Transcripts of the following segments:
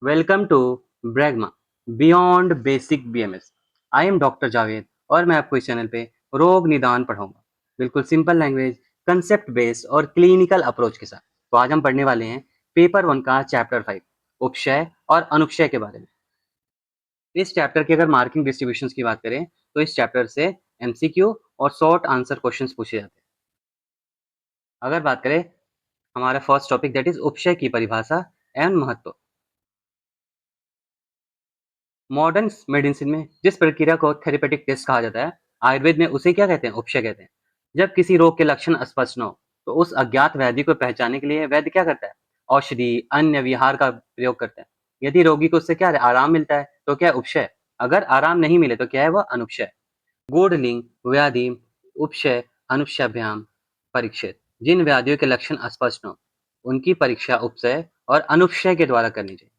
Welcome to ब्रैग्मा beyond basic BMS. I am doctor Javed और मैं आपको इस चैनल पे रोग निदान पढ़ाऊंगा, बिल्कुल सिंपल लैंग्वेज, कंसेप्ट बेस्ड और क्लिनिकल अप्रोच के साथ। तो आज हम पढ़ने वाले हैं पेपर 1 का चैप्टर 5, उपक्षय और अनुक्षय के बारे में। इस चैप्टर की अगर मार्किंग डिस्ट्रीब्यूशंस की बात करें तो इस चैप्टर से एमसीक्यू और शॉर्ट आंसर क्वेश्चंस पूछे जाते हैं। अगर बात करें हमारा फर्स्ट टॉपिक दैट इज उपक्षय की परिभाषा एवं महत्व। मॉडर्न मेडिसिन में जिस प्रक्रिया को थेरेपेटिक टेस्ट कहा जाता है, आयुर्वेद में उसे क्या कहते हैं? उपचय कहते हैं। जब किसी रोग के लक्षण स्पष्ट न हो तो उस अज्ञात व्याधि को पहचानने के लिए वैद्य क्या करता है? औषधि अन्य विहार का प्रयोग करता है। यदि रोगी को उससे क्या आराम मिलता है तो क्या उपचय, अगर आराम नहीं मिले तो क्या है? वह अनुपचय। गूढ़लिंग व्याधि उपचय अनुपचयाभ्याम परीक्षित। जिन व्याधियों के लक्षण अस्पष्ट न हो उनकी परीक्षा उपचय और अनुपचय के द्वारा करनी चाहिए।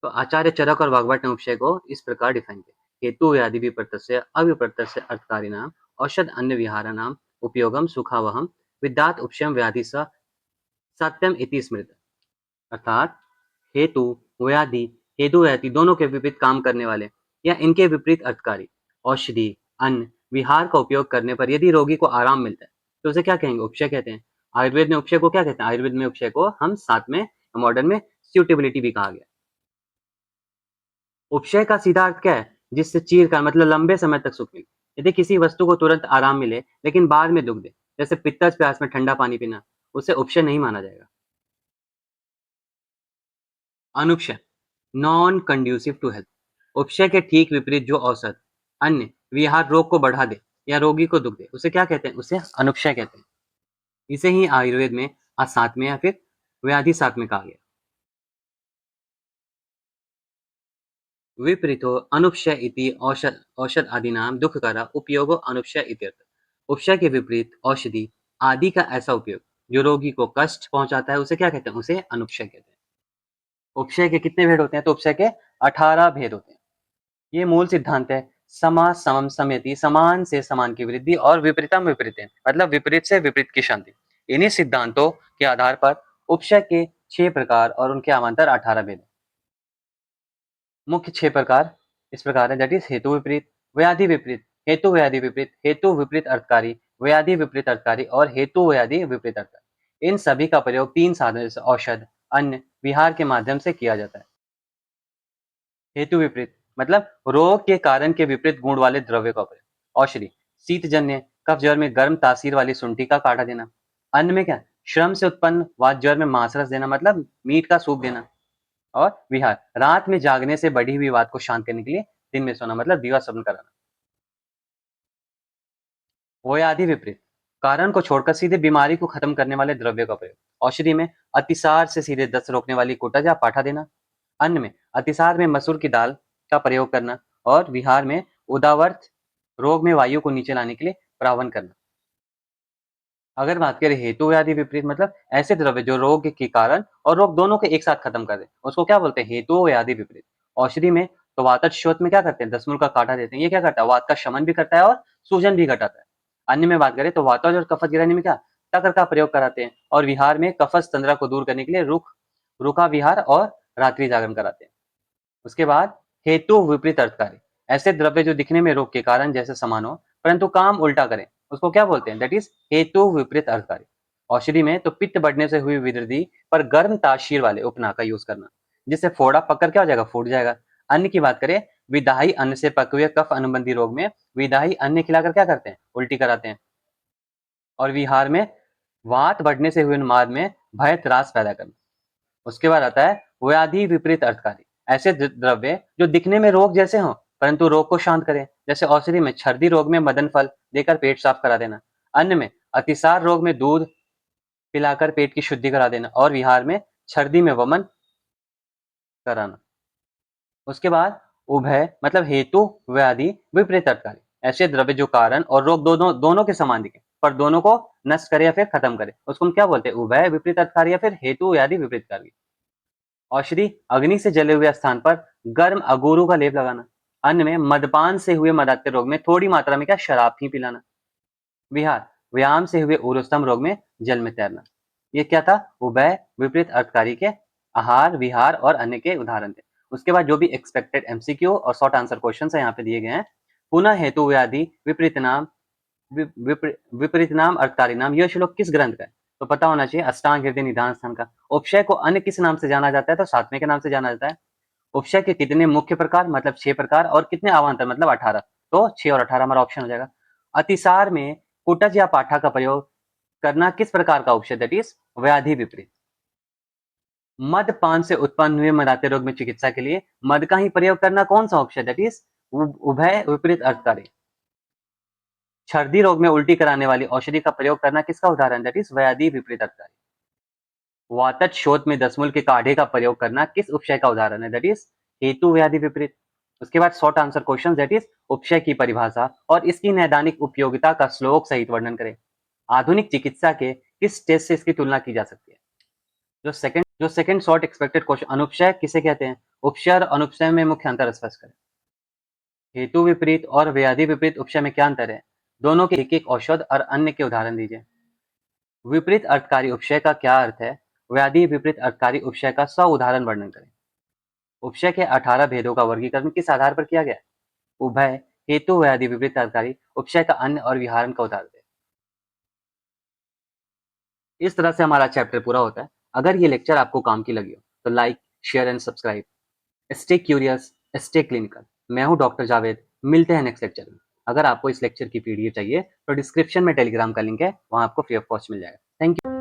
तो आचार्य चरक और वाग्भट ने उपचय को इस प्रकार डिफाइन किया: हेतु व्याधि विपर्तस्य अविपर्तस्य अर्थकारिणाम औषध अन्य विहाराणाम उपयोगम सुखावहम विद्यात उपशम व्याधि स सत्यम इति स्मृत। अर्थात हेतु व्याधि, हेतु व्याधि दोनों के विपरीत काम करने वाले या इनके विपरीत अर्थकारी औषधि अन्न विहार का उपयोग करने पर यदि रोगी को आराम मिलता है तो उसे क्या कहेंगे? उपचय कहते हैं। आयुर्वेद में उपचय को क्या कहते हैं? आयुर्वेद में उपचय को हम साथ में मॉडर्न में सूटेबिलिटी भी कहा गया। उपचय का सीधा अर्थ क्या है? जिससे चीरकाल मतलब लंबे समय तक सुख मिले। यदि किसी वस्तु को तुरंत आराम मिले लेकिन बाद में दुख दे, जैसे पित्तज प्यास में ठंडा पानी पीना, उसे उपचय नहीं माना जाएगा। अनुक्षय नॉन कंड्यूसिव टू हेल्थ। उपचय के ठीक विपरीत जो औसत अन्य विहार रोग को बढ़ा दे या रोगी को दुख दे उसे क्या कहते हैं? उसे अनुक्षय कहते हैं। इसे ही आयुर्वेद में असात्म्य या फिर व्याधि सात्म्य कहा गया। विपरीतो अनुपचय इति औषध औषध आदीनाम दुःखकरा उपयोगो अनुपचय इत्यर्थ। उपचय के विपरीत औषधि आदि का ऐसा उपयोग जो रोगी को कष्ट पहुंचाता है उसे क्या कहते हैं? उसे अनुपचय कहते हैं। उपचय के कितने भेद होते हैं? तो उपचय के 18 भेद होते हैं। ये मूल सिद्धांत है: समा समम समयति, समान से समान की वृद्धि, और विपरीतम विपरीत मतलब विपरीत से विपरीत की शांति। इन्हीं सिद्धांतों के आधार पर उपचय के 6 प्रकार और उनके अवान्तर 18 भेद। मुख्य 6 प्रकार इस प्रकार है, दैट इज हेतु विपरीत, व्याधि विपरीत, हेतु व्याधि विपरीत, हेतु विपरीत अर्थकारी, व्याधि विपरीत अर्थकारी और हेतु व्याधि विपरीत अर्थकारी। इन सभी का प्रयोग 3 साधनों जैसे औषध अन्य विहार के माध्यम से किया जाता है। हेतु विपरीत मतलब रोग के कारण के विपरीत गुण वाले द्रव्य का प्रयोग। औषधि शीतजन्य कफ ज्वर में गर्म तासीर वाली शुंठी का काढ़ा देना। अन्न में क्या? श्रम से उत्पन्न वात ज्वर में मांस रस देना मतलब मीट का सूप देना। और विहार रात में जागने से बढ़ी हुई बात को शांत करने के लिए दिन में सोना मतलब दीवा सपन कराना। व्याधि विपरीत कारण को छोड़कर सीधे बीमारी को खत्म करने वाले द्रव्य का प्रयोग। औषधि में अतिसार से सीधे दस्त रोकने वाली कुटज या पाठा देना। अन्न में अतिसार में मसूर की दाल का प्रयोग करना। और विहार में उदावर्त रोग में वायु को नीचे लाने के लिए प्रावन करना। अगर बात करें हेतु व्याधि विपरीत मतलब ऐसे द्रव्य जो रोग के कारण और रोग दोनों को एक साथ खत्म कर दे, उसको क्या बोलते हैं? हेतु व्याधि विपरीत। औषधि में तो वातज में क्या करते हैं? दसमूल का काढ़ा देते हैं। ये क्या करता है? वात का शमन भी करता है और सूजन भी घटाता है। अन्य में बात करें तो वातज और कफत गिराने में क्या तक्र का प्रयोग कराते हैं। और विहार में कफस तंद्रा को दूर करने के लिए रुका विहार और रात्रि जागरण कराते हैं। उसके बाद हेतु विपरीत अर्थकारी ऐसे द्रव्य जो दिखने में रोग के कारण जैसे समान हो परंतु काम उल्टा करें, उसको क्या बोलते हैं? दैट इज हेतु विपरीत अर्थकारी। औषधि में तो पित्त बढ़ने से हुई विवृद्धि पर गर्म ताशीर वाले उपना का यूज करना, जिससे फोड़ा पककर क्या हो जाएगा? फूट जाएगा। अन्न की बात करें, विदाई अन्न से पके हुए कफ अनुबंधी रोग में विदाई अन्न खिलाकर क्या करते हैं? उल्टी कराते हैं। और विहार में वात बढ़ने से हुए उन्माद में भय त्रास पैदा करना। उसके बाद आता है व्याधि विपरीत अर्थकारी ऐसे द्रव्य जो दिखने में रोग जैसे हों परंतु रोग को शांत करें, जैसे औषधि में छर्दी रोग में मदन फल देकर पेट साफ करा देना। अन्न में अतिसार रोग में दूध पिलाकर पेट की शुद्धि करा देना। और विहार में छर्दी में वमन कराना। उसके बाद उभय मतलब हेतु व्याधि विपरीत अर्थकारी ऐसे द्रव्य जो कारण और रोग दोनों दोनों के समान दिखे पर दोनों को नष्ट करे या फिर खत्म करे, उसको हम क्या बोलते हैं? उभय विपरीत अर्थकारी या फिर हेतु व्याधि विपरीत कारी। औषधि अग्नि से जले हुए स्थान पर गर्म अगोरू का लेप लगाना। अन्न में मदपान से हुए मदात्य रोग में थोड़ी मात्रा में क्या शराब ही पिलाना। विहार व्यायाम से हुए उरुस्तम रोग में जल में तैरना। ये क्या था? उभय विपरीत अर्थकारी के आहार, विहार और अन्य के उदाहरण थे। उसके बाद जो भी एक्सपेक्टेड एमसीक्यू और शॉर्ट आंसर क्वेश्चन है यहाँ पे दिए गए हैं। पुनः हेतु व्याधि विपरीत नाम विपरीत नाम अर्थकारी नाम, यह श्लोक किस ग्रंथ का है? तो पता होना चाहिए अष्टांग हृदय निधान स्थान का। उपशय को अन्य किस नाम से जाना जाता है? तो सातवें के नाम से जाना जाता है। उपशय के कितने मुख्य प्रकार? मतलब 6 प्रकार, और कितने अवान्तर? मतलब 18। तो 6 और 18 हमारा ऑप्शन हो जाएगा। अतिसार में कुटज या पाठा का प्रयोग करना किस प्रकार का उपशय? दैट इज व्याधि विपरीत। मदपान से उत्पन्न हुए मदाते रोग में चिकित्सा के लिए मद का ही प्रयोग करना कौन सा उपशय? दैट इज उभय विपरीत अर्थकारी। छर्दी रोग में उल्टी कराने वाली औषधि का प्रयोग करना किसका उदाहरण? दैट इज व्याधि विपरीत अर्थकारी। वातज शोथ में दसमूल के काढ़े का प्रयोग करना किस उपशय का उदाहरण है? दैट इज हेतु व्याधि विपरीत। उसके बाद short answer question, that is उपशय की परिभाषा और इसकी नैदानिक उपयोगिता का श्लोक सहित वर्णन करें। आधुनिक चिकित्सा के किस टेस्ट से इसकी तुलना की जा सकती है? जो सेकंड शॉर्ट एक्सपेक्टेड क्वेश्चन, अनुपशय किसे कहते हैं? उपशय और अनुपशय में मुख्य अंतर स्पष्ट करें। हेतु विपरीत और व्याधि विपरीत उपशय में क्या अंतर है? दोनों के एक एक औषध और अन्य के उदाहरण दीजिए। विपरीत अर्थकारी उपशय का क्या अर्थ है? व्याधि विपरीत अर्थकारी उपशय का उदाहरण वर्णन करें। उपशय के 18 भेदों का वर्गीकरण किस आधार पर किया गया? उभय, हेतु, व्याधि विपरीत अर्थकारी, उपशय का अन्य और विहारण का उदाहरण दें। इस तरह से हमारा चैप्टर पूरा होता है। अगर ये लेक्चर आपको काम की लगी हो तो like, share and subscribe. Stay curious, stay clinical. मैं हूं डॉक्टर जावेद। मिलते हैं नेक्स्ट लेक्चर में। अगर आपको इस लेक्चर की पीडीएफ चाहिए तो डिस्क्रिप्शन में टेलीग्राम का लिंक है, वहां आपको फ्री ऑफ कॉस्ट मिल जाएगा। Thank you.